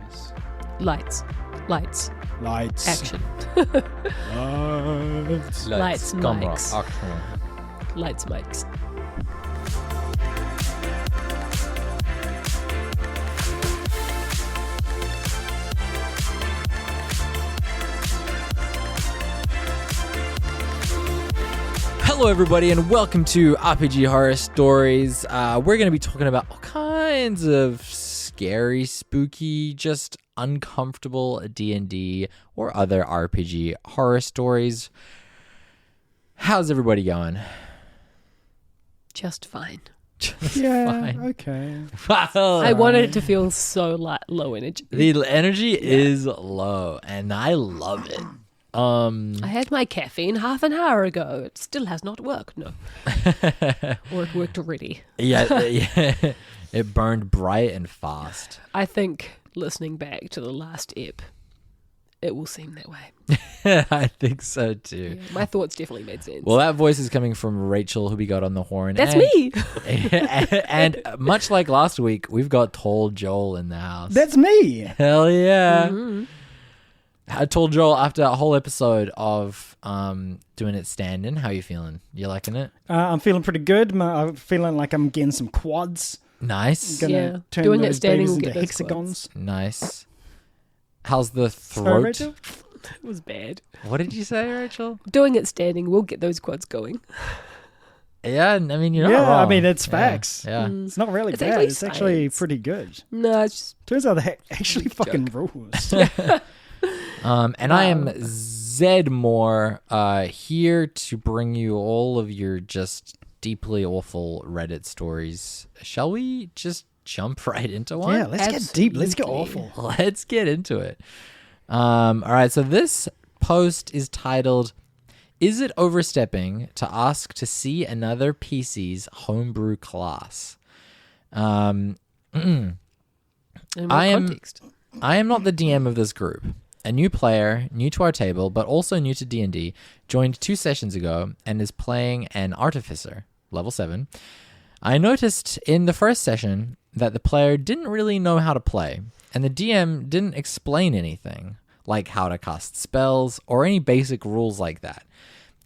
Yes. Lights. Action. Lights, Camera. mics. Action. Lights, mics. Hello, everybody, and welcome to RPG Horror Stories. We're going to be talking about all kinds of scary, spooky, just uncomfortable D&D or other RPG horror stories. How's everybody going? Just fine. Fine. Okay. Wow. I wanted it to feel so low energy. The energy is low, and I love it. I had my caffeine half an hour ago. It still has not worked, no. Or it worked already. Yeah, it burned bright and fast. I think listening back to the last ep, it will seem that way. I think so too. Yeah, my thoughts definitely made sense. Well, that voice is coming from Rachel, who we got on the horn. That's me. And much like last week, we've got Tall Joel in the house. That's me. Hell yeah. Mm-hmm. I told Joel after a whole episode of doing it stand-in. How you feeling? You liking it? I'm feeling pretty good. I'm feeling like I'm getting some quads. Nice. Gonna turn Doing those it standing babies will into get those hexagons. Nice. How's the Sorry, throat? Rachel? It was bad. What did you say, Rachel? Doing it standing will get those quads going. Yeah, I mean, you're not Yeah, wrong. I mean, it's Yeah, facally Yeah. It's not really It's bad. actually It's actually science. pretty good. No, it's just Turns out they actually Joke. fucking rules. And I am Zed Moore, here to bring you all of your just deeply awful Reddit stories. Shall we just jump right into one? Yeah, let's get deep. Let's get Absolutely. awful. Let's get into it. All right, so this post is titled, "Is it overstepping to ask to see another PC's homebrew class?" in more I am- context. I am not the DM of this group. A new player, new to our table, but also new to D&D, joined 2 sessions ago and is playing an artificer, level 7. I noticed in the first session that the player didn't really know how to play, and the DM didn't explain anything, like how to cast spells or any basic rules like that.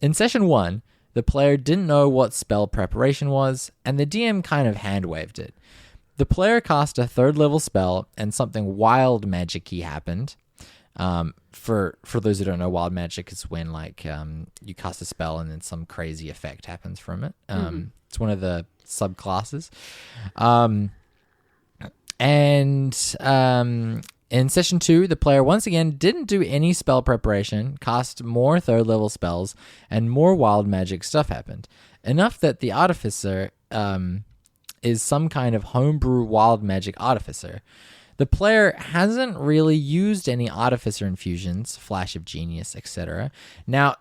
In session 1, the player didn't know what spell preparation was, and the DM kind of hand-waved it. The player cast a 3rd level spell, and something wild magic-y happened. For those who don't know, wild magic is when you cast a spell and then some crazy effect happens from it. It's one of the subclasses. In session 2, the player once again didn't do any spell preparation, cast more 3rd level spells, and more wild magic stuff happened. Enough that the artificer is some kind of homebrew wild magic artificer. The player hasn't really used any artificer infusions, flash of genius, etc. Now,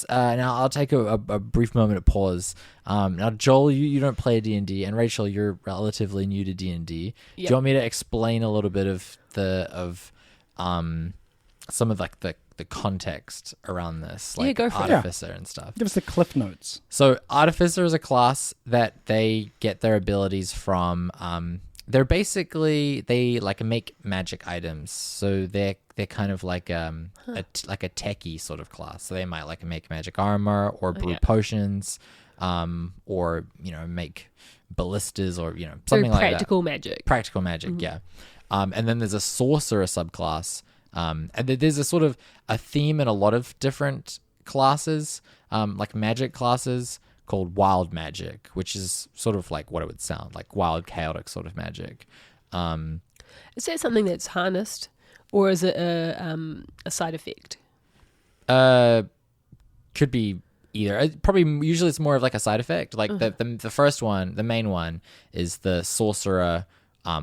now I'll take a brief moment of pause. Now, Joel, you don't play D&D, and Rachel, you're relatively new to D&D. Do you want me to explain a little bit of some of the context around this, like go for it. artificer and stuff? Give us the cliff notes. So, artificer is a class that they get their abilities from. They're basically they make magic items, so they're kind of like a techie sort of class. So they might make magic armor or brew potions, or make ballistas or something like that. Practical magic. Practical magic, yeah. And then there's a sorcerer subclass, and there's a sort of a theme in a lot of different classes, like magic classes, called wild magic, which is sort of like what it would sound like, wild, chaotic sort of magic. Is that something that's harnessed, or is it a side effect? Could be either. Probably usually it's more of like a side effect. Like the first one, the main one, is the sorcerer,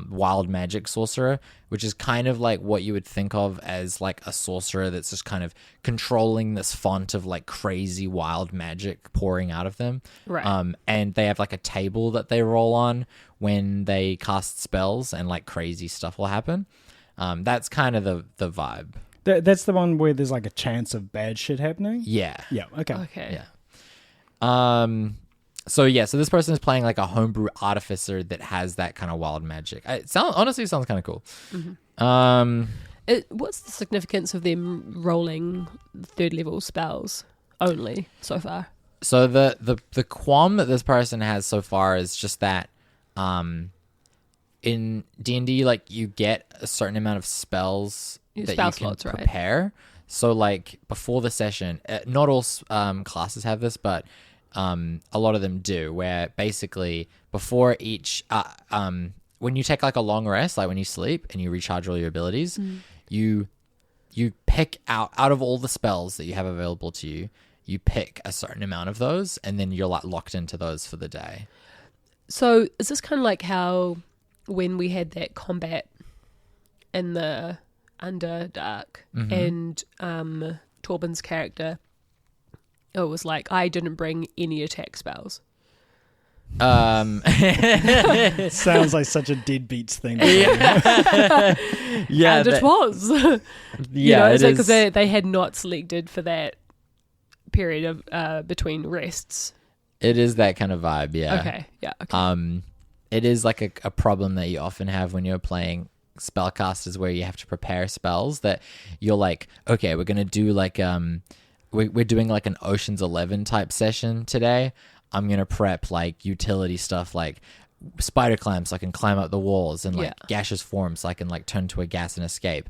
wild magic sorcerer, which is kind of like what you would think of as like a sorcerer that's just kind of controlling this font of like crazy wild magic pouring out of them. Right. And they have like a table that they roll on when they cast spells, and like crazy stuff will happen. That's kind of the vibe. That's the one where there's like a chance of bad shit happening? Yeah. Yeah, okay. Okay. Yeah. So this person is playing like a homebrew artificer that has that kind of wild magic. Honestly sounds kind of cool. What's the significance of them rolling 3rd level spells only so far? So the qualm that this person has so far is just that in D&D, like, you get a certain amount of spells that spell you can slots, right? prepare. So like before the session, not all classes have this, but a lot of them do, where basically before each when you take like a long rest, like when you sleep and you recharge all your abilities, you pick out of all the spells that you have available to you, you pick a certain amount of those, and then you're like locked into those for the day. So is this kind of like how when we had that combat in the Underdark and Torben's character, it was like, I didn't bring any attack spells. Sounds like such a deadbeats thing. Yeah, And it was. Yeah, it because is. they had not selected for that period of between rests. It is that kind of vibe, yeah. Okay, yeah, okay. It is like a problem that you often have when you're playing spellcasters, where you have to prepare spells that you're like, okay, we're gonna do like we're doing like an Ocean's 11 type session today. I'm gonna prep like utility stuff like spider climb so I can climb up the walls, and like gaseous form so I can like turn to a gas and escape.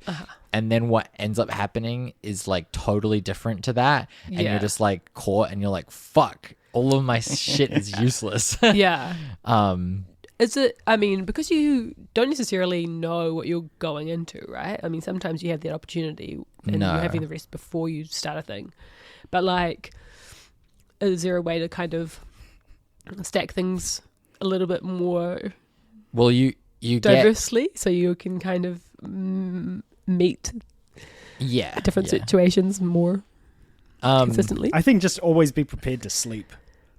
And then what ends up happening is like totally different to that, and you're just like caught, and you're like, fuck, all of my shit is useless. Yeah. Is it, I mean, because you don't necessarily know what you're going into, right? I mean, sometimes you have that opportunity and you're having the rest before you start a thing. But like, is there a way to kind of stack things a little bit more Well, you diversely so you can kind of meet different situations more consistently? I think just always be prepared to sleep.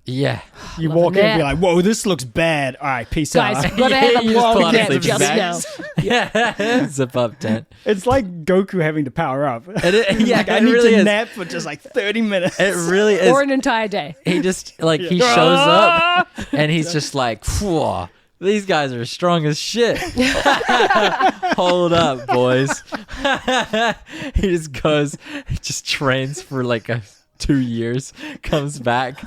Yeah. You walk in and be like, whoa, this looks bad. All right, peace Guys, out. gotta have a You just pull long out a nap sleeping just bag. now. Yeah. Zip up tent. It's like Goku having to power up. Yeah, Like, I it need really to is. nap for just like 30 minutes. It really is. Or an entire day. He just like he shows up and he's just like, "Phew, these guys are strong as shit." Hold up, boys. He just goes, just trains for like 2 years, comes back.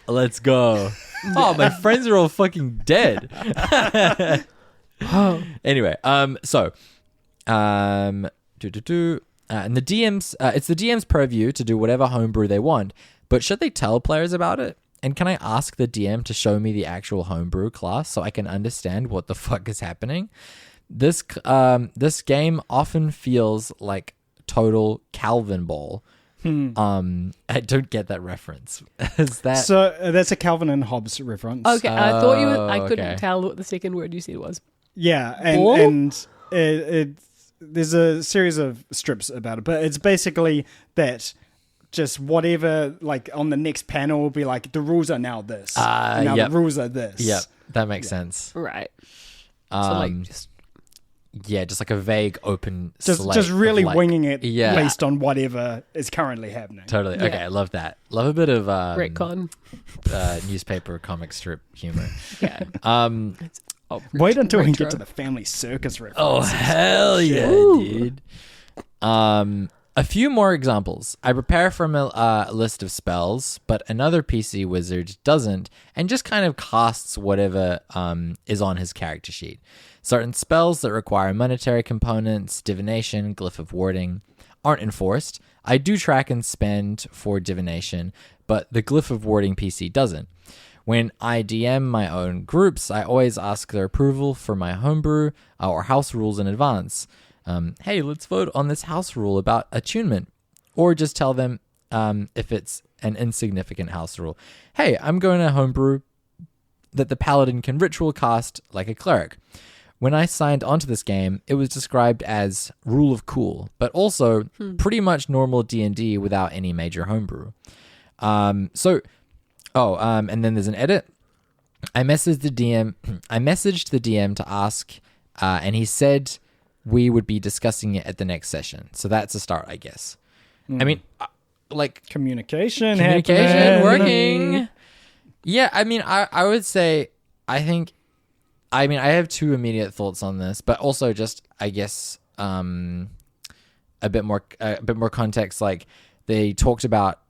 Let's go. Oh, my friends are all fucking dead. Anyway, and the DM's, it's the DM's purview to do whatever homebrew they want, but should they tell players about it? And can I ask the DM to show me the actual homebrew class so I can understand what the fuck is happening? This game often feels like total Calvin Ball. I don't get that reference. Is that So that's a Calvin and Hobbes reference. Okay, I thought you were, I couldn't okay. tell what the second word you said was. Yeah, Ball? and there's a series of strips about it, but it's basically that just whatever, like on the next panel will be like, the rules are now this. Now yep. the rules are this. Yep, that makes sense. Right. So like just... Yeah, just like a vague open slate Just really of, like, winging it yeah. based on whatever is currently happening. Totally. Yeah. Okay, I love that. Love a bit of retcon. Newspaper comic strip humor. Yeah. Wait until we retro. get to the family circus reference. Oh, hell yeah, dude. A few more examples. I prepare from a list of spells, but another PC wizard doesn't, and just kind of casts whatever is on his character sheet. Certain spells that require monetary components, divination, glyph of warding, aren't enforced. I do track and spend for divination, but the glyph of warding PC doesn't. When I DM my own groups, I always ask their approval for my homebrew or house rules in advance. Hey, let's vote on this house rule about attunement. Or just tell them if it's an insignificant house rule. Hey, I'm going to homebrew that the paladin can ritual cast like a cleric. When I signed onto this game, it was described as rule of cool, but also pretty much normal D&D without any major homebrew. And then there's an edit. I messaged the DM to ask, and he said we would be discussing it at the next session. So that's a start, I guess. I mean, like Communication working. Yeah, I mean, I would say, I have two immediate thoughts on this, but also just, I guess, a bit more context. Like, they talked about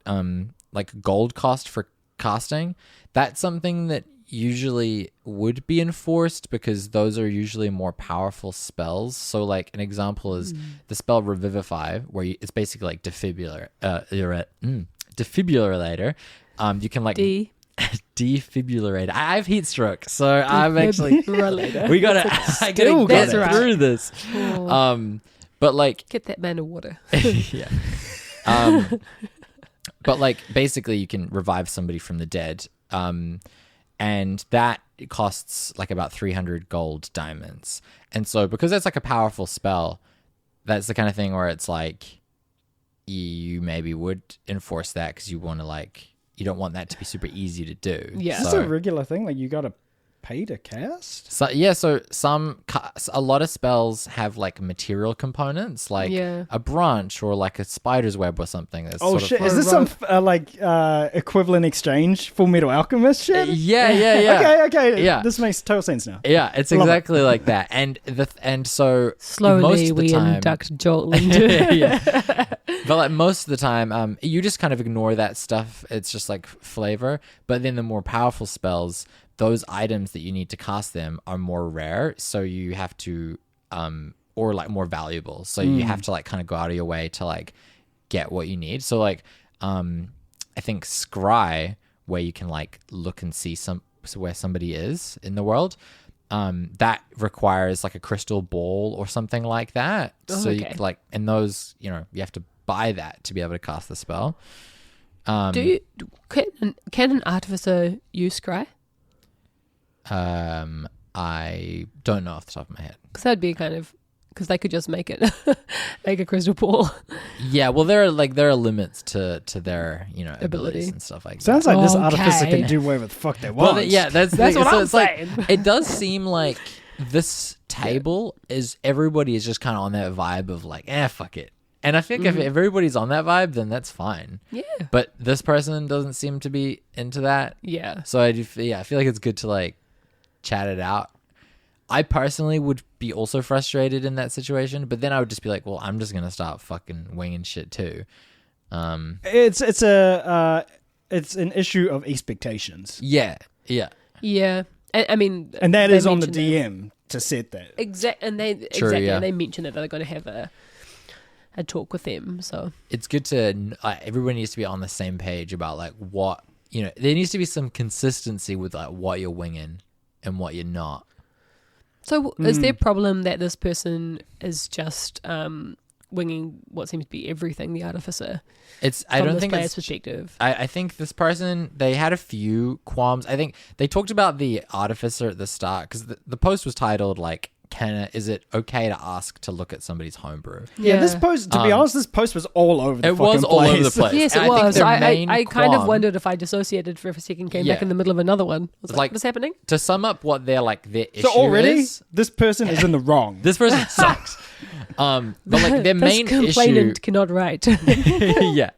like gold cost for casting. That's something that usually would be enforced because those are usually more powerful spells. So like an example is the spell Revivify, where it's basically like defibrillator. You can like defibrillator. I have heat stroke, so I'm actually we gotta I gotta get through this. But like get that man of water. Yeah. But like basically you can revive somebody from the dead. And that costs like about 300 gold diamonds. And so because that's like a powerful spell, that's the kind of thing where it's like you maybe would enforce that because you want to like, you don't want that to be super easy to do. Yeah. Is this a regular thing? Like you got to pay to cast? So yeah, so a lot of spells have like material components, like a branch or like a spider's web or something. That's shit! Is this some equivalent exchange, Full Metal Alchemist shit? Yeah. Okay. Yeah, this makes total sense now. Yeah, it's exactly like that. And so slowly most of the time, induct Joel into. But like most of the time, you just kind of ignore that stuff. It's just like flavor. But then the more powerful spells, those items that you need to cast them are more rare, so you have to or like more valuable, so you have to like kind of go out of your way to like get what you need. So like I think scry, where you can like look and see where somebody is in the world, that requires like a crystal ball or something like that. You like, and those, you have to buy that to be able to cast the spell. Can an artificer use scry? I don't know off the top of my head. Because that'd be because they could just make it, make a crystal ball. Yeah, well, there are limits to their abilities and stuff like that. Sounds like this artificer can do whatever the fuck they want. Well, yeah, that's what I'm saying. Like, it does seem like this table is everybody is just kind of on that vibe of like, fuck it. And I think if everybody's on that vibe, then that's fine. Yeah. But this person doesn't seem to be into that. Yeah. So I feel like it's good to like chat it out. I personally would be also frustrated in that situation, but then I would just be like, well, I'm just gonna start fucking winging shit too. It's an issue of expectations. Yeah. I mean, and that is on the DM to set that. And they mention that they're going to have a talk with them. So it's good to everyone needs to be on the same page about like what there needs to be some consistency with like what you're winging and what you're not. So is there a problem that this person is just winging what seems to be everything, the artificer? I don't think it's perspective. I think this person, they had a few qualms. I think they talked about the artificer at the start because the post was titled like, is it okay to ask to look at somebody's homebrew? Yeah, this post, to be honest, this post was all over the fucking place. It was all over the place. Yes, it was. I kind of wondered if I dissociated for a second, came back in the middle of another one. I was like, what's happening? To sum up what their issue already, is... this person is in the wrong. This person sucks. But like their main complainant cannot write. Yeah.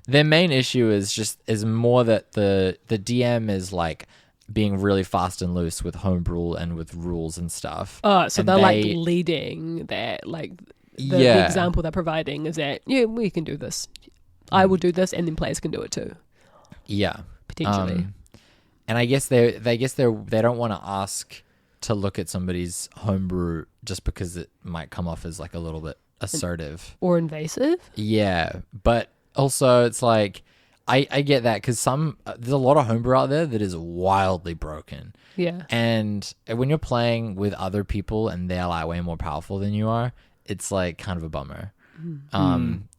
Their main issue is more that the DM is like being really fast and loose with homebrew and with rules and stuff. Oh, so they're like leading that, like the example they're providing is that, we can do this. I will do this, and then players can do it too. Yeah, potentially. And I guess they don't want to ask to look at somebody's homebrew just because it might come off as like a little bit assertive or invasive. Yeah, but also it's like. I get that because there's a lot of homebrew out there that is wildly broken. Yeah. And when you're playing with other people and they're like way more powerful than you are, it's like kind of a bummer.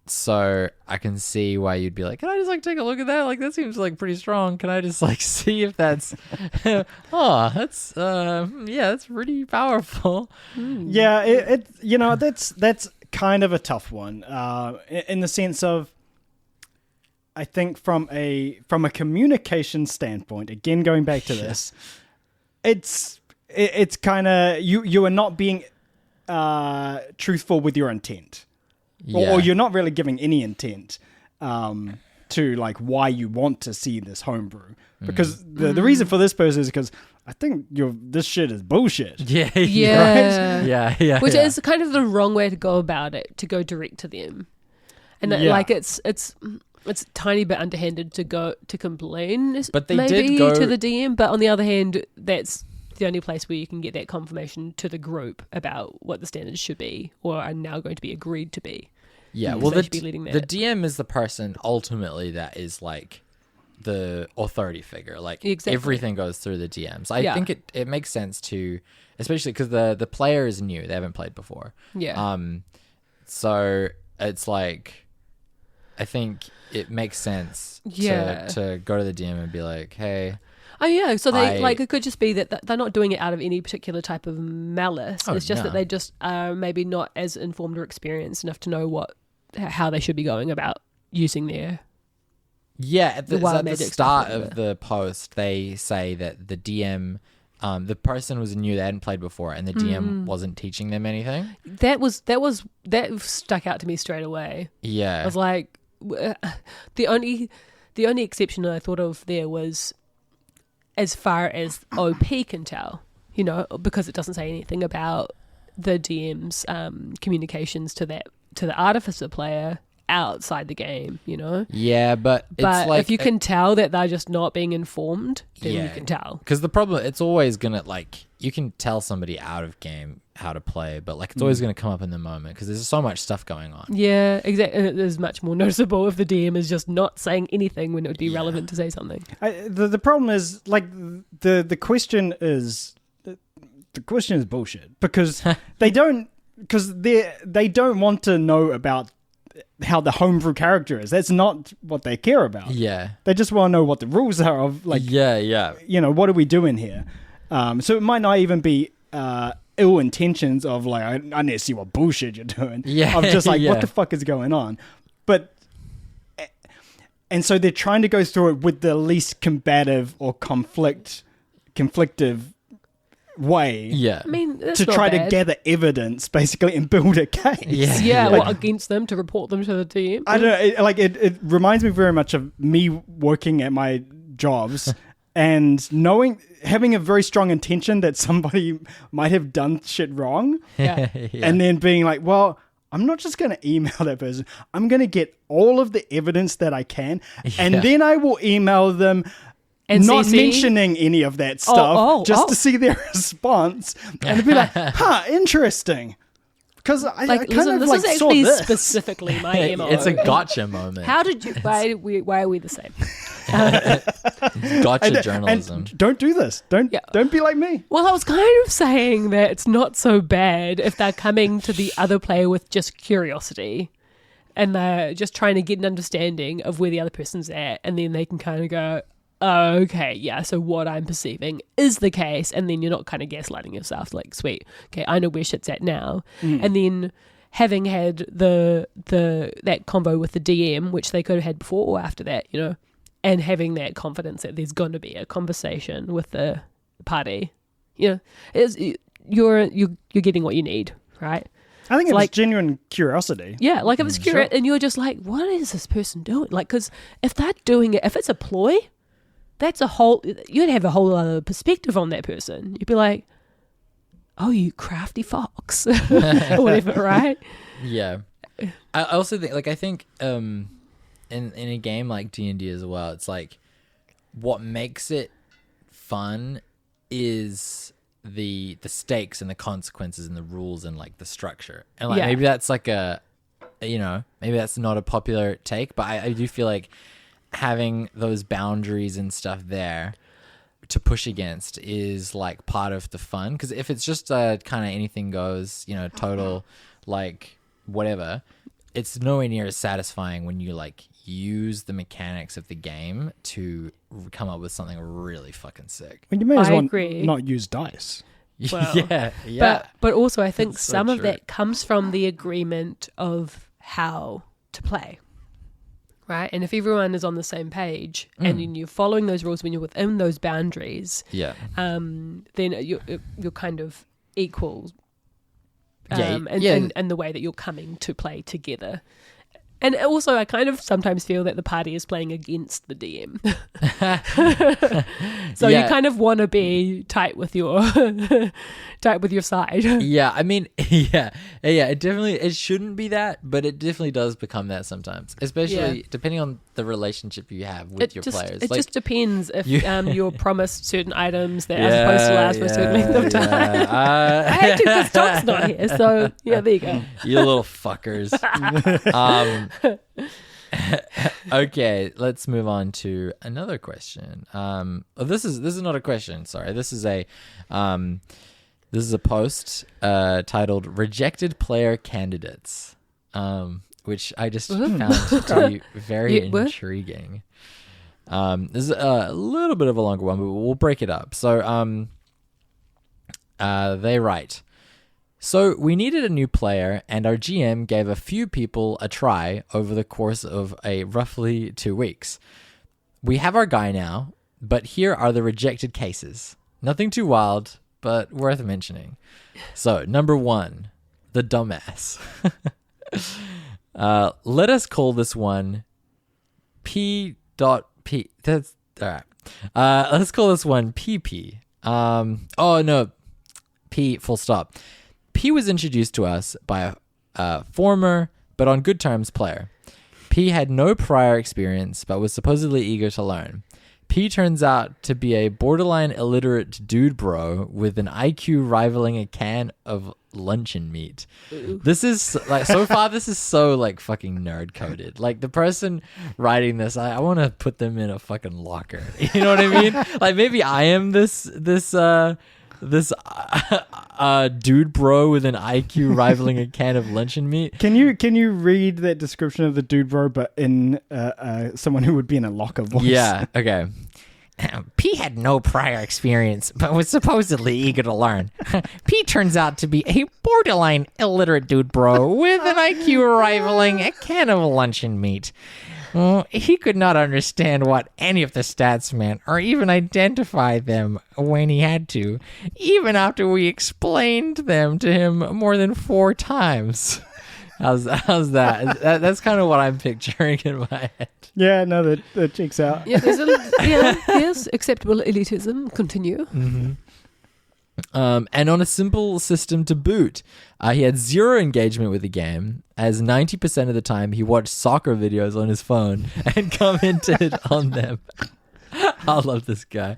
So I can see why you'd be like, can I just like take a look at that? Like that seems like pretty strong. Can I just like see if that's that's pretty powerful. Yeah, that's kind of a tough one. In the sense of, I think from a communication standpoint, again going back to this, it's kind of you are not being truthful with your intent, or you're not really giving any intent. to like why you want to see this homebrew. Because the reason for this person is because I think this shit is bullshit. Yeah. Yeah. Right? Yeah. Which is kind of the wrong way to go about it, to go direct to them. And like it's a tiny bit underhanded to go to complain, but they maybe did go to the DM. But on the other hand, that's the only place where you can get that confirmation to the group about what the standards should be or are now going to be agreed to be. Yeah, well, the the DM is the person ultimately that is like the authority figure. Like everything goes through the DMs. I think it makes sense to, especially because the player is new; they haven't played before. Yeah. So it's like, I think it makes sense to go to the DM and be like, hey. Oh yeah, so they it could just be that they're not doing it out of any particular type of malice. It's just that they just are maybe not as informed or experienced enough to know how they should be going about using their. Yeah, at the start of the post, they say that the DM, the person was new, they hadn't played before, and the DM wasn't teaching them anything. That stuck out to me straight away. Yeah, I was like, the only exception I thought of there was, as far as OP can tell, because it doesn't say anything about the DM's communications to the artificer player outside the game, Yeah, but it's like, if you can tell that they're just not being informed, then you can tell. Because the problem, it's always gonna, like, you can tell somebody out of game how to play, but like it's always gonna come up in the moment because there's so much stuff going on. Yeah, exactly. It is much more noticeable if the DM is just not saying anything when it would be relevant to say something. The problem is, like, the question is bullshit because they don't want to know about how the homebrew character is. That's not what they care about. Yeah, they just want to know what the rules are of, like, what are we doing here. So it might not even be ill intentions of like, I need to see what bullshit you're doing. Yeah, of just like, what the fuck is going on? But and so they're trying to go through it with the least combative or conflictive way. I mean, that's to not try bad. to gather evidence, basically, and build a case. Well, against them, to report them to the DM. I don't know. It reminds me very much of me working at my jobs and having a very strong intention that somebody might have done shit wrong, and then being like, well, I'm not just going to email that person. I'm going to get all of the evidence that I can, and then I will email them. And not mentioning any of that stuff, just to see their response, and to be like, interesting. Because I kind of like saw this. Specifically my MO. It's a gotcha moment. How did you? Why are we the same? Gotcha journalism. And don't do this. Don't be like me. Well, I was kind of saying that it's not so bad if they're coming to the other player with just curiosity, and they're just trying to get an understanding of where the other person's at, and then they can kind of go, oh, okay, yeah, so what I'm perceiving is the case, and then you're not kind of gaslighting yourself, like, sweet, okay, I know where shit's at now. And then having had that convo with the DM, which they could have had before or after that, and having that confidence that there's going to be a conversation with the party, you're getting what you need, right? I think it's genuine curiosity. Yeah, like if it's curious and you're just like, what is this person doing? Like, because if they're doing it, if it's a ploy, you'd have a whole other perspective on that person. You'd be like, oh, you crafty fox, or whatever, right? Yeah. I also think, like, in a game like D&D as well, it's like, what makes it fun is the stakes and the consequences and the rules and like the structure. And like maybe that's like maybe that's not a popular take, but I do feel like having those boundaries and stuff there to push against is like part of the fun. Because if it's just kind of anything goes, total like whatever, it's nowhere near as satisfying when you like use the mechanics of the game to come up with something really fucking sick. Well, you may as well not use dice. Well, yeah. But also I think so some true. of that comes from the agreement of how to play. Right? And if everyone is on the same page and then you're following those rules when you're within those boundaries, then you're kind of equal and the way that you're coming to play together. And also, I kind of sometimes feel that the party is playing against the DM. So you kind of want to be tight with your side. Yeah, I mean, yeah, it shouldn't be that, but it definitely does become that sometimes, especially depending on the relationship you have with your players. It just depends if you're promised certain items that are supposed to last for a certain length of time. I had to because Tom's not here, so yeah, there you go. You little fuckers. Okay, let's move on to another question. This is not a question. Sorry, this is a post titled "Rejected Player Candidates," which I just found to be very intriguing. This is a little bit of a longer one, but we'll break it up. So, they write. So we needed a new player, and our GM gave a few people a try over the course of a roughly 2 weeks. We have our guy now, but here are the rejected cases. Nothing too wild, but worth mentioning. So, number 1, the dumbass. Let us call this one P.P. That's all right. Let's call this one PP. Oh no, P full stop. P was introduced to us by a former, but on good terms, player. P had no prior experience, but was supposedly eager to learn. P turns out to be a borderline illiterate dude bro with an IQ rivaling a can of luncheon meat. This is like, so far, this is so like fucking nerd coded. Like the person writing this, I want to put them in a fucking locker. You know what I mean? Like maybe I am this dude bro with an IQ rivaling a can of luncheon meat. Can you read that description of the dude bro, but in someone who would be in a locker voice? Yeah. Okay. P had no prior experience, but was supposedly eager to learn. P turns out to be a borderline illiterate dude bro with an IQ rivaling a can of luncheon meat. He could not understand what any of the stats meant or even identify them when he had to, even after we explained them to him more than 4 times. How's that? That's kind of what I'm picturing in my head. Yeah, no, that checks out. Yeah, yes, acceptable elitism. Continue. Mm-hmm. And on a simple system to boot, he had 0 engagement with the game, as 90% of the time he watched soccer videos on his phone and commented on them. I love this guy.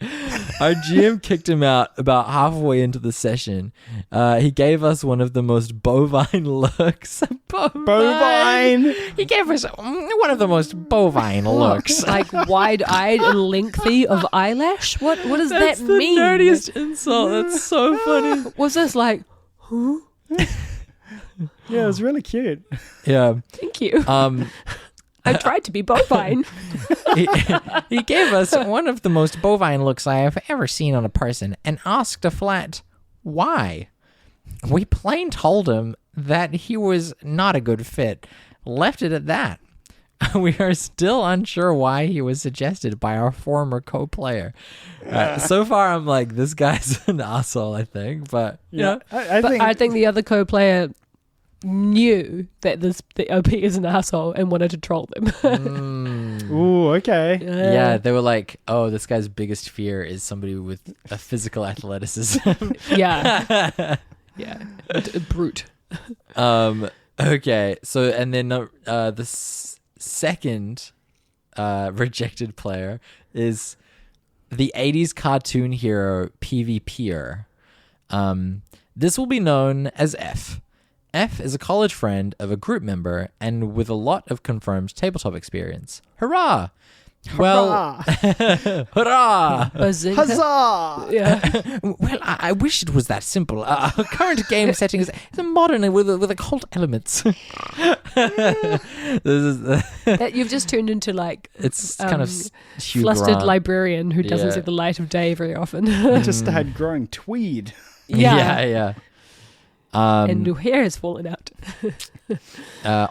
Our GM kicked him out about halfway into the session. He gave us one of the most bovine looks. Bovine? He gave us one of the most bovine looks. Like wide-eyed and lengthy of eyelash? What does that mean? That's the nerdiest insult. That's so funny. Was this like, huh? Yeah, it was really cute. Yeah. Thank you. I tried to be bovine. He gave us one of the most bovine looks I have ever seen on a person and asked a flat, why? We plain told him that he was not a good fit. Left it at that. We are still unsure why he was suggested by our former co-player. So far, I'm like, this guy's an asshole, I think. But, Yeah, I think the other co-player knew that the OP is an asshole and wanted to troll them. Ooh, okay. Yeah, they were like, oh, this guy's biggest fear is somebody with a physical athleticism. Yeah. Yeah. A brute. Okay, so, and then the second rejected player is the 80s cartoon hero PvPer. This will be known as F. F is a college friend of a group member and with a lot of confirmed tabletop experience. Hurrah! Well, hurrah! Huzzah! Yeah. Well, I wish it was that simple. Our current game setting is modern and with occult elements. You've just turned into like it's kind of Hugh flustered Grant. Librarian who doesn't Yeah. see the light of day very often. Just started growing tweed. Yeah. And your hair has fallen out.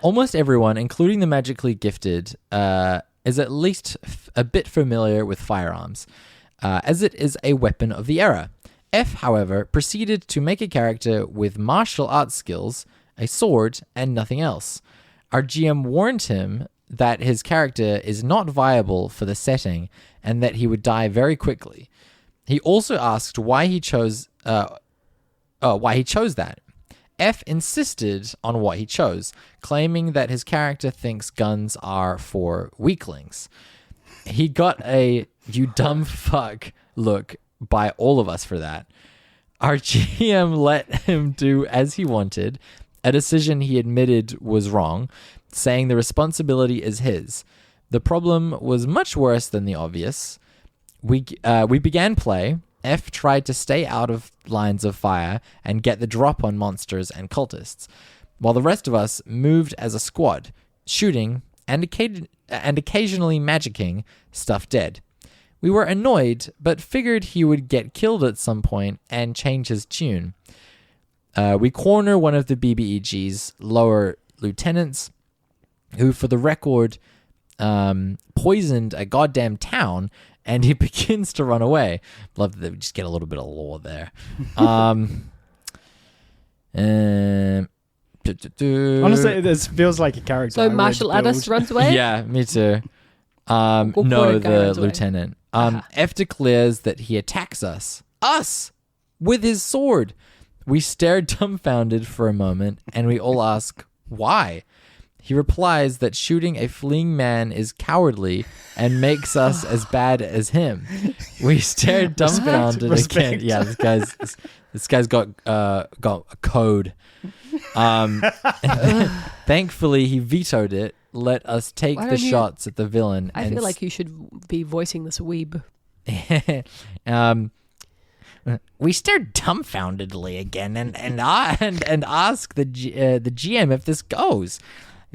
Almost everyone, including the magically gifted, is at least a bit familiar with firearms, as it is a weapon of the era. F, however, proceeded to make a character with martial arts skills, a sword, and nothing else. Our GM warned him that his character is not viable for the setting and that he would die very quickly. He also asked why he chose that. F insisted on what he chose, claiming that his character thinks guns are for weaklings. He got a "you dumb fuck" look by all of us for that. Our GM let him do as he wanted, a decision he admitted was wrong, saying the responsibility is his. The problem was much worse than the obvious. We began play. F tried to stay out of lines of fire and get the drop on monsters and cultists, while the rest of us moved as a squad, shooting and occasionally magicking stuff dead. We were annoyed, but figured he would get killed at some point and change his tune. We corner one of the BBEG's lower lieutenants, who, for the record, poisoned a goddamn town, and he begins to run away. Love that we just get a little bit of lore there. Honestly, this feels like a character. So Marshall Addis runs away? Yeah, me too. No, the lieutenant. F declares that he attacks us, with his sword. We stare dumbfounded for a moment, and we all ask, why? He replies that shooting a fleeing man is cowardly and makes us as bad as him. We stare dumbfounded again. Yeah, this guy's got a code. Thankfully, he vetoed it. Let us take the shots at the villain. I feel like you should be voicing this weeb. We stare dumbfoundedly again and ask the GM if this goes.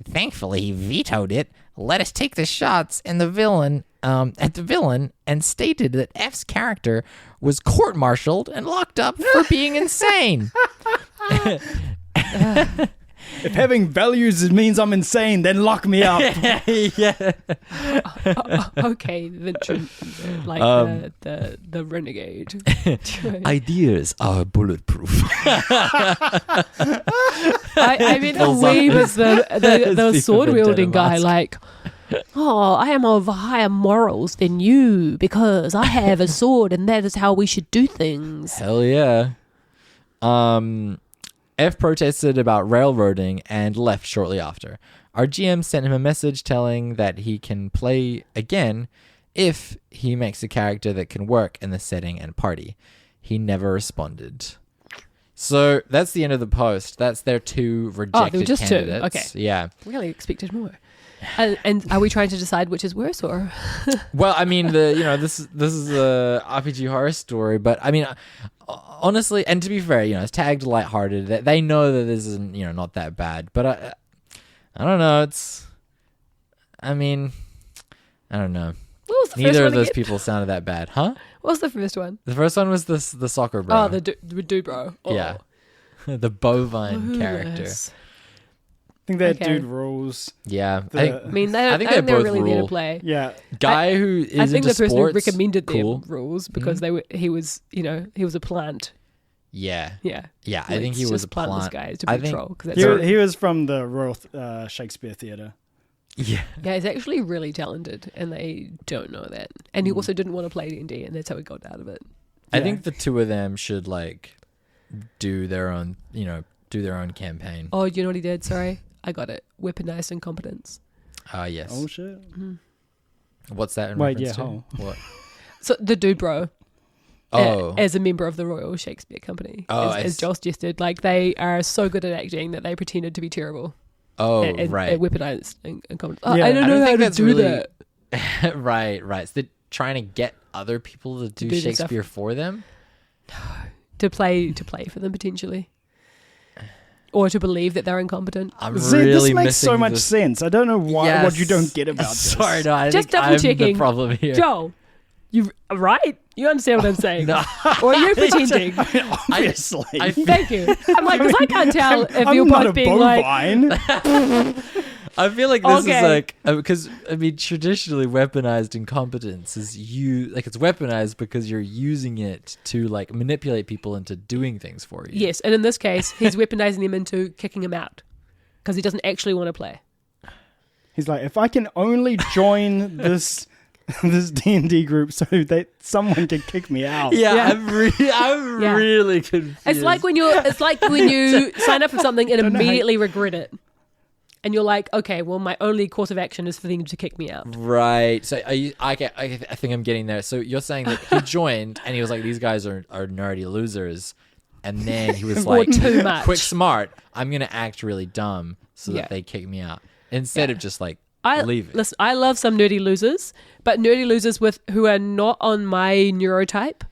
Thankfully, he vetoed it. Let us take the shots at the villain, and stated that F's character was court-martialed and locked up for being insane. If having values means I'm insane, then lock me up. Yeah. Okay, the renegade. Ideas are bulletproof. I mean, the weeb is the sword wielding guy. Like, I am of higher morals than you because I have a sword, and that is how we should do things. Hell yeah. F protested about railroading and left shortly after. Our GM sent him a message telling that he can play again if he makes a character that can work in the setting and party. He never responded. So that's the end of the post. That's their two rejected there were just candidates. Two. Okay. Yeah. Really expected more. And are we trying to decide which is worse or? Well, I mean, this is a RPG horror story, but I mean, honestly, and to be fair, it's tagged lighthearted. They know that this isn't, not that bad, but I don't know. I don't know. Neither of those people sounded that bad, huh? What was the first one? The first one was the soccer bro. Oh, the dude bro. Oh. Yeah, the bovine character. I think that dude rules. Yeah, I think they're both really there to play. Yeah, guy who is I think into the person sports, who recommended cool. them rules because he was a plant. Yeah. Yeah. Yeah, I think he was a plant. This guy to be troll. He was from the Royal Shakespeare Theatre. Yeah. Yeah, he's actually really talented, and they don't know that. And he also didn't want to play D&D, and that's how he got out of it. I think the two of them should do their own campaign. Oh, you know what he did? Sorry, I got it. Weaponized incompetence. Yes. Oh shit. Mm-hmm. What's that in Wait, reference to? What? So the dude bro. Oh. As a member of the Royal Shakespeare Company. Oh, as Joel suggested, they are so good at acting that they pretended to be terrible. Oh, right. Weaponized incompetence. Yeah. I don't know how to do that. Right. So they're trying to get other people to do Shakespeare for them? To play for them, potentially. Or to believe that they're incompetent. This makes so much sense. I don't know what you don't get about this. Sorry, no, I just think double checking. I'm the problem here. Joel, you right? You understand what I'm saying? No. Or are you pretending? Obviously. Thank you. I'm like, because I can't tell if I'm you're not both a being bovine. I feel like this is because traditionally weaponized incompetence is it's weaponized because you're using it to manipulate people into doing things for you. Yes, and in this case, he's weaponizing him into kicking him out because he doesn't actually want to play. He's like, if I can only join this D&D group so that someone can kick me out. Yeah. I'm really confused. It's like when you sign up for something and immediately regret it. And you're like, okay, well, my only course of action is for them to kick me out. Right. So I think I'm getting there. So you're saying that he joined and he was like, these guys are nerdy losers. And then he was like, too much. Quick smart, I'm going to act really dumb so that they kick me out. Instead of just like leaving. Listen, I love some nerdy losers, but nerdy losers who are not on my neurotype,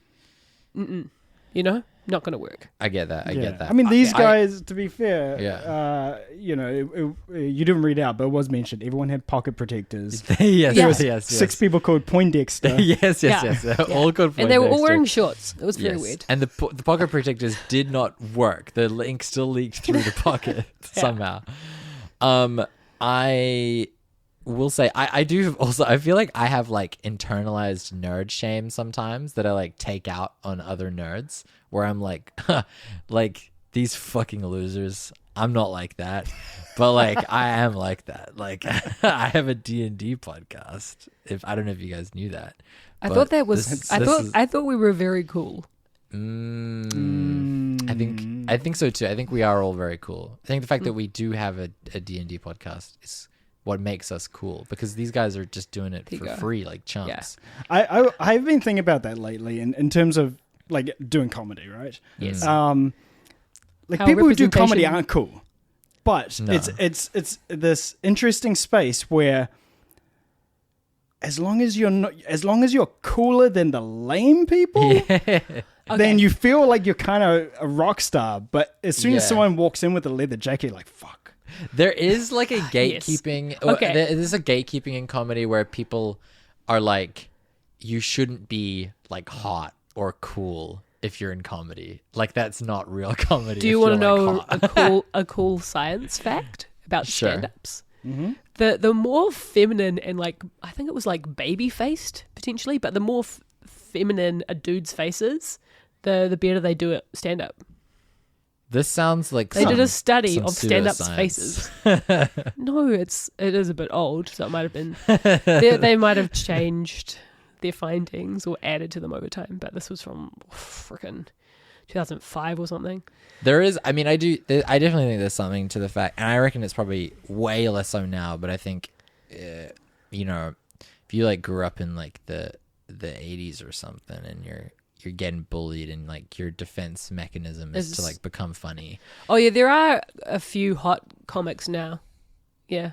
you know, not going to work. I get that. I mean, these guys, to be fair, Yeah. you didn't read out, but it was mentioned. Everyone had pocket protectors. yes. 6 people called Poindexter. yes. They're all called Poindexter. And they were all wearing shorts. It was very weird. And the pocket protectors did not work. The ink still leaked through the pocket somehow. I will say I do also, I feel like I have like internalized nerd shame sometimes that I like take out on other nerds, where I'm like, like these fucking losers. I'm not like that, but like I am like that. Like I have a D&D podcast. I don't know if you guys knew that. I thought that was. I thought we were very cool. I think so too. I think we are all very cool. I think the fact that we do have a D&D podcast is what makes us cool, because these guys are just doing it for free, like chumps. Yeah. I've been thinking about that lately in terms of like doing comedy, right? Yes. Like How people who do comedy aren't cool, but it's this interesting space where as long as you're cooler than the lame people, then you feel like you're kind of a rock star. But as soon as someone walks in with a leather jacket, you're like, fuck. There is like a gatekeeping. There's a gatekeeping in comedy where people are like, you shouldn't be like hot or cool if you're in comedy. Like that's not real comedy. Do you want to know a cool science fact about stand-ups? Mm-hmm. The more feminine and like, I think it was like baby faced potentially, but the more feminine a dude's face is, the better they do it stand up. This sounds like they did a study of stand-ups faces. No, it is a bit old, so it might have been they might have changed their findings or added to them over time, but this was from frickin' 2005 or something. There is, I mean, I definitely think there's something to the fact, and I reckon it's probably way less so now, but I think, you know, if you like grew up in like the 80s or something and you're getting bullied and like your defense mechanism is to like become funny. Oh yeah, there are a few hot comics now. Yeah.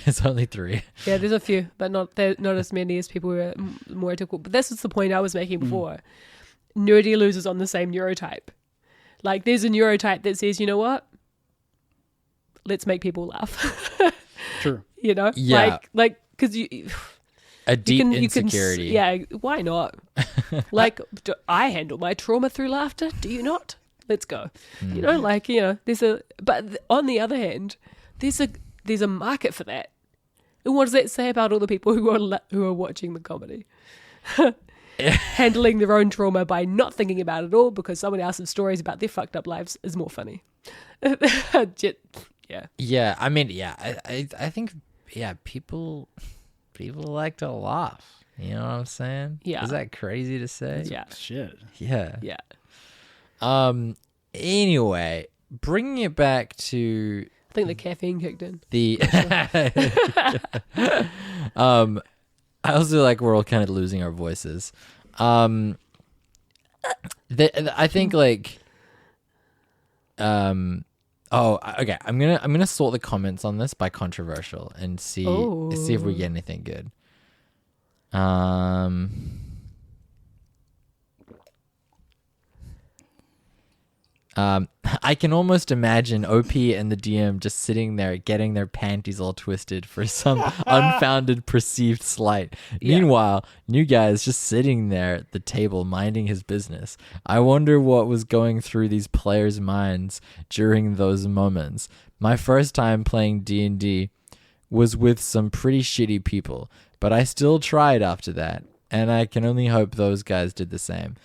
It's only 3. Yeah, there's a few, but not as many as people were more typical. But this is the point I was making before. Nerdy losers on the same neurotype. Like, there's a neurotype that says, you know what? Let's make people laugh. True. You know? Yeah. Like, because you... A deep insecurity. Yeah, why not? Like, I handle my trauma through laughter. Do you not? Let's go. You know, like, you know, but on the other hand, there's a market for that. And what does that say about all the people who are watching the comedy? Handling their own trauma by not thinking about it all because someone else's stories about their fucked up lives is more funny. Yeah. Yeah, I mean, yeah, I think, yeah, people like to laugh. You know what I'm saying? Yeah. Is that crazy to say? Yeah. Shit. Yeah. Yeah. Anyway, bringing it back to... I think the caffeine kicked in. I also like we're all kind of losing our voices. I think like... Oh, okay. I'm gonna sort the comments on this by controversial and see if we get anything good. I can almost imagine OP and the DM just sitting there getting their panties all twisted for some unfounded perceived slight. Yeah. Meanwhile, new guy is just sitting there at the table minding his business. I wonder what was going through these players' minds during those moments. My first time playing D&D was with some pretty shitty people, but I still tried after that, and I can only hope those guys did the same.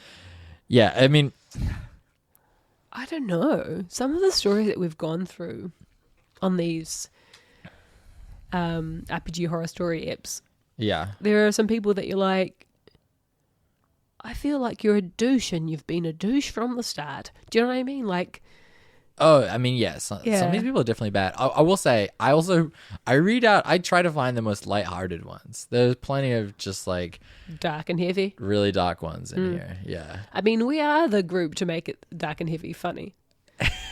Yeah, I mean... I don't know. Some of the stories that we've gone through on these RPG horror story apps, Yeah. there are some people that you're like, I feel like you're a douche and you've been a douche from the start. Do you know what I mean? Like, Oh, I mean, yes. Some of these people are definitely bad. I will say, I try to find the most lighthearted ones. There's plenty of just like dark and heavy. really dark ones in here. Yeah. I mean, we are the group to make it dark and heavy funny.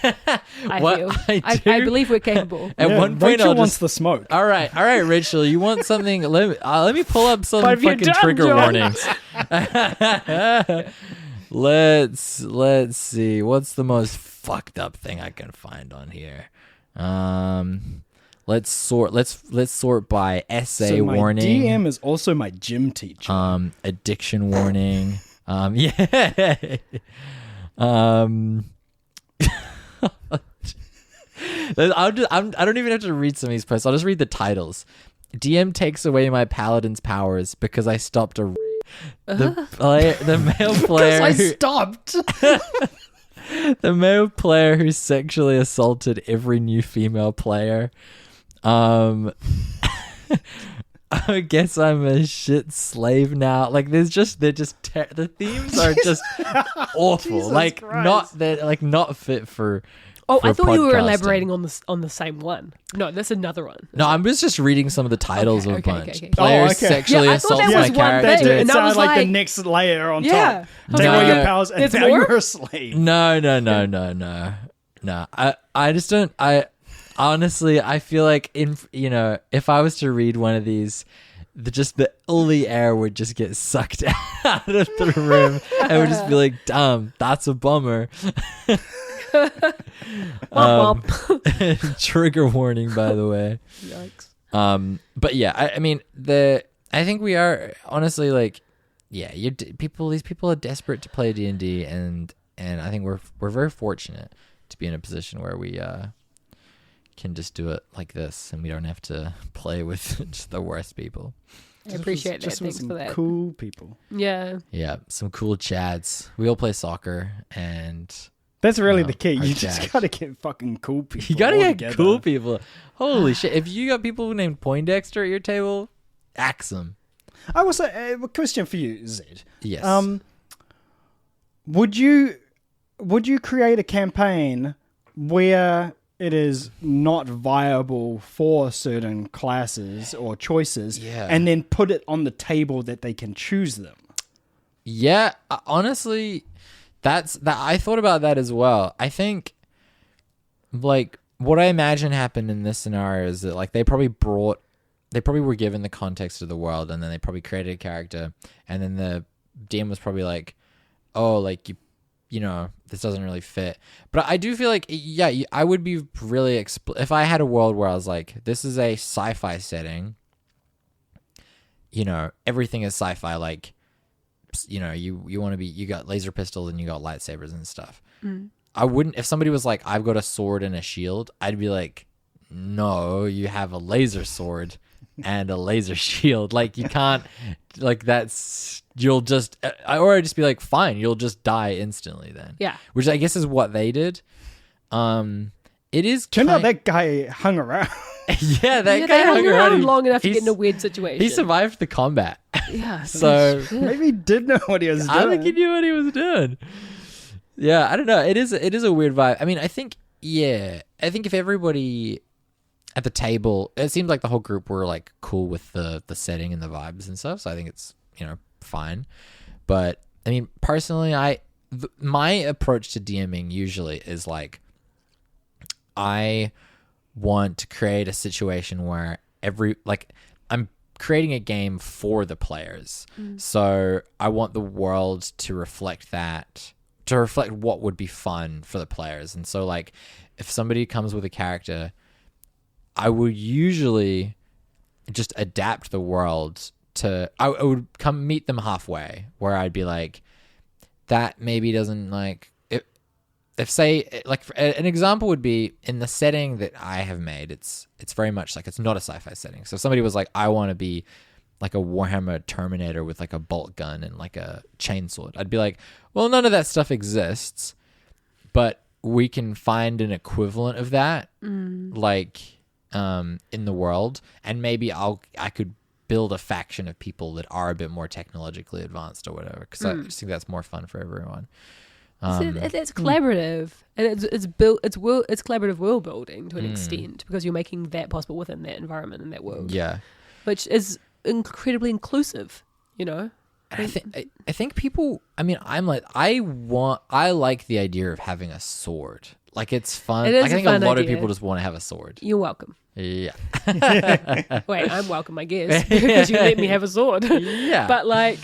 I believe we're capable. At one point, Rachel wants the smoke. All right, Rachel. You want something? Let me pull up some What have you fucking done, trigger John? warnings. Let's see. What's the most fucked up thing I can find on here? Let's sort by essay So my warning. DM is also my gym teacher. Addiction warning. Yeah. I don't even have to read some of these posts. I'll just read the titles. DM takes away my paladin's powers because I stopped a the male player I stopped. the male player who sexually assaulted every new female player. I guess I'm a shit slave now. Like the themes are just awful. Jesus like Christ. not fit for. Oh, for I thought you were podcasting. elaborating on the same one. No, that's another one. No, I'm just reading some of the titles of a Okay, bunch. okay. Player Oh, okay. sexually Yeah, I thought assaults that my was one character. thing, It and I sounds was like the like- next layer on Yeah. top. Take No. away your powers and There's now more? you're a slave. No. I just don't. I honestly, I feel like if I was to read one of these, all the air would just get sucked out of the room. I would just be like, damn, that's a bummer. Trigger warning, by the way. Yikes. But yeah, I mean, I think we are honestly like, yeah, these people are desperate to play D&D, and I think we're very fortunate to be in a position where we can just do it like this, and we don't have to play with just the worst people. I appreciate that. Just with Thanks some for that. cool people. Yeah. Yeah, some cool chads. We all play soccer, and That's really the key. our You Jags. just gotta get fucking cool people. you gotta all get together. cool people. Holy shit! If you got people named Poindexter at your table, axe them. I will say a question for you, Zed. Yes. Would you create a campaign where it is not viable for certain classes or choices, Yeah. and then put it on the table that they can choose them? Yeah, honestly, that I thought about that as well. I think, like, what I imagine happened in this scenario is that, like, they probably were given the context of the world, and then they probably created a character, and then the DM was probably like, oh, like, you know, this doesn't really fit. But I do feel like, yeah, I would be really if I had a world where I was like, this is a sci-fi setting, you know, everything is sci-fi, like, you know, you want to be, you got laser pistols and you got lightsabers and stuff. I wouldn't, if somebody was like, I've got a sword and a shield, I'd be like, no, you have a laser sword and a laser shield. Like, you can't, like, you'll just, or I'd just be like, fine, you'll just die instantly then. Yeah. Which I guess is what they did. It is Turned out that guy hung around. yeah, that Yeah, guy they hung around long enough to he's- get in a weird situation. He survived the combat. Yeah. So Maybe he did know what he was doing. I think he knew what he was doing. Yeah, I don't know. It is a weird vibe. I mean, I think if everybody at the table, it seemed like the whole group were like cool with the setting and the vibes and stuff. So I think it's, you know, fine. But I mean, personally, my approach to DMing usually is like, I want to create a situation where I'm creating a game for the players. So I want the world to reflect that, to reflect what would be fun for the players. And so, like, if somebody comes with a character, I would usually just adapt the world to, I would come meet them halfway, where I'd be like, that maybe doesn't, like, if say, like, an example would be in the setting that I have made, it's very much like, it's not a sci-fi setting. So if somebody was like, I want to be like a Warhammer Terminator with like a bolt gun and like a chainsword, I'd be like, well, none of that stuff exists, but we can find an equivalent of that. Like, in the world, and maybe I could build a faction of people that are a bit more technologically advanced or whatever, because I just think that's more fun for everyone. It's collaborative, and it's collaborative world building to an extent, because you're making that possible within that environment and that world. Yeah, which is incredibly inclusive, you know. And I think people. I mean, I like the idea of having a sword. Like, it's fun. It is I think a fun a lot idea. of people just want to have a sword. You're welcome. Yeah. Wait, I'm welcome, I guess, because you let me have a sword. Yeah. But like,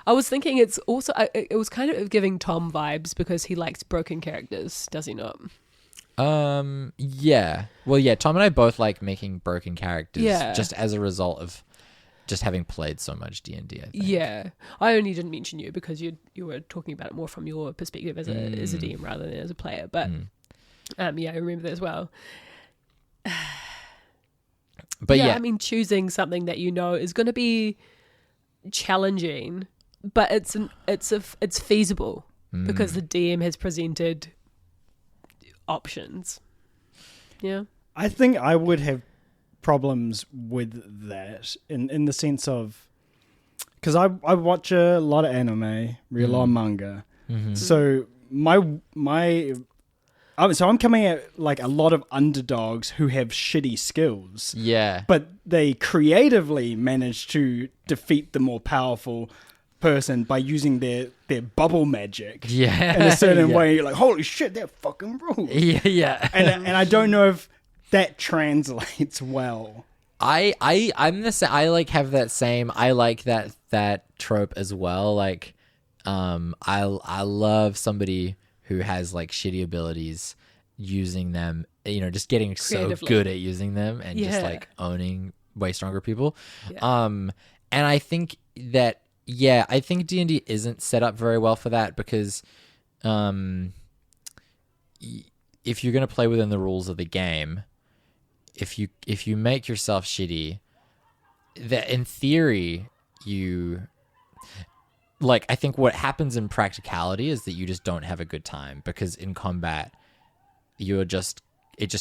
I was thinking it's also it was kind of giving Tom vibes, because he likes broken characters, does he not? Yeah. Well, yeah. Tom and I both like making broken characters. Yeah. Just as a result of just having played so much D&D. I think. Yeah. I only didn't mention you because you were talking about it more from your perspective as a DM rather than as a player. But yeah, I remember that as well. But yeah, I mean, choosing something that you know is going to be challenging, but it's feasible because the DM has presented options. Yeah, I think I would have problems with that in the sense of, because I watch a lot of anime, read a lot of manga, so so I'm coming at like a lot of underdogs who have shitty skills. Yeah. But they creatively manage to defeat the more powerful person by using their bubble magic. Yeah. In a certain way. You're like, holy shit, that fucking rules. Yeah, yeah. And I don't know if that translates well. I'm the same. I like have that same. I like that trope as well. Like, I love somebody who has like shitty abilities, using them, you know, just getting so good at using them and just like owning way stronger people. Yeah. And I think that, I think D&D isn't set up very well for that, because if you're going to play within the rules of the game, if you make yourself shitty, that in theory like, I think what happens in practicality is that you just don't have a good time, because in combat, it just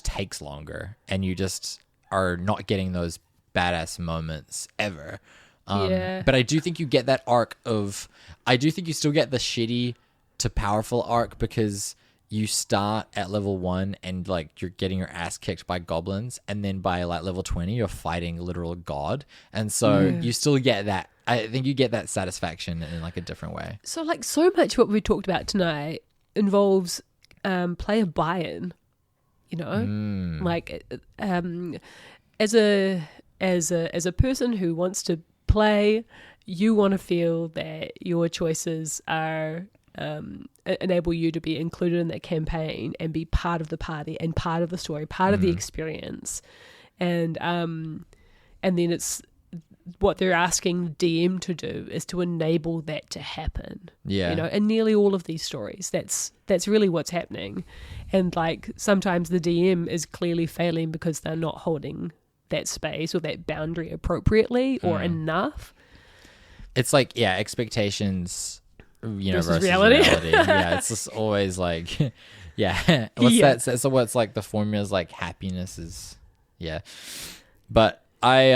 takes longer, and you just are not getting those badass moments ever. But I do think you get that arc I do think you still get the shitty to powerful arc, because you start at level 1 and like you're getting your ass kicked by goblins, and then by like level 20 you're fighting literal god, and so you still get that. I think you get that satisfaction in like a different way. So like, so much what we talked about tonight involves player buy-in, you know, like as a person who wants to play, you want to feel that your choices are enable you to be included in that campaign and be part of the party and part of the story, part of the experience, and then it's what they're asking DM to do is to enable that to happen. Yeah, you know, in nearly all of these stories, that's really what's happening, and like sometimes the DM is clearly failing because they're not holding that space or that boundary appropriately or enough. It's like expectations, you know, versus reality. Yeah, it's just always like, what's that? So what's like the formula is like happiness is, but I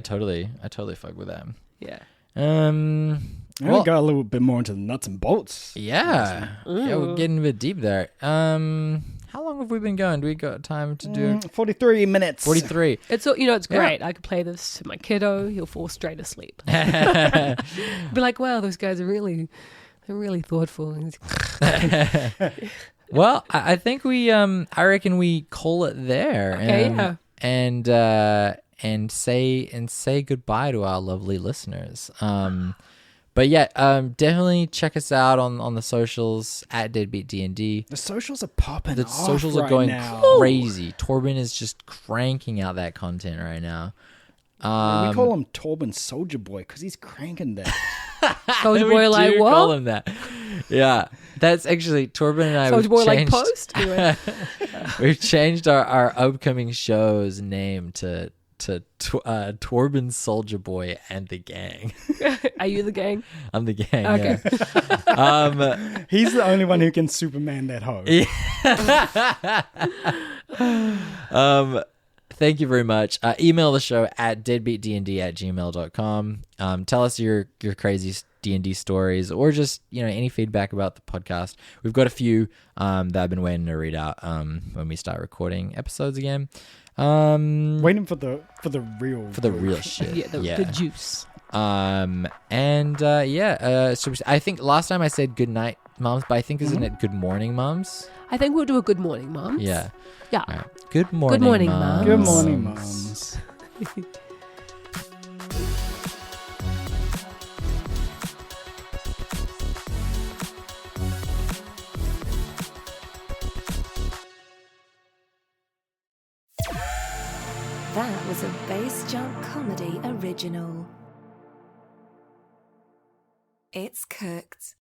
totally fuck with them. Yeah. I got a little bit more into the nuts and bolts. Yeah. Yeah, we're getting a bit deep there. How long have we been going? Do we got time to do 43 minutes? 43. It's, you know, it's great. I could play this to my kiddo. He'll fall straight asleep. Be like, wow, those guys are really thoughtful. Well, I think I reckon we call it there. Okay, and say goodbye to our lovely listeners. But definitely check us out on the socials at deadbeatdnd. The socials are popping. The socials are going crazy. Torben is just cranking out that content right now. We call him Torben Soldier Boy because he's cranking that. Soldier Boy, like what? Call him that. Yeah, that's actually Torben and I. Soldier Boy, like post. We've changed our upcoming show's name to Torben Soldier Boy and the Gang. Are you the gang? I'm the gang. Okay. Yeah. He's the only one who can Superman that hoe. Thank you very much. Email the show at deadbeatdnd@gmail.com. Tell us your crazy D&D stories, or just any feedback about the podcast. We've got a few that I've been waiting to read out when we start recording episodes again. Waiting for the real shit. The juice. So I think last time I said good night, mums, but I think isn't it good morning, mums? I think we'll do a good morning, mums. Yeah. Yeah. Right. Good morning, mums. Good morning, mums. That was a Bass Jump Comedy original. It's cooked.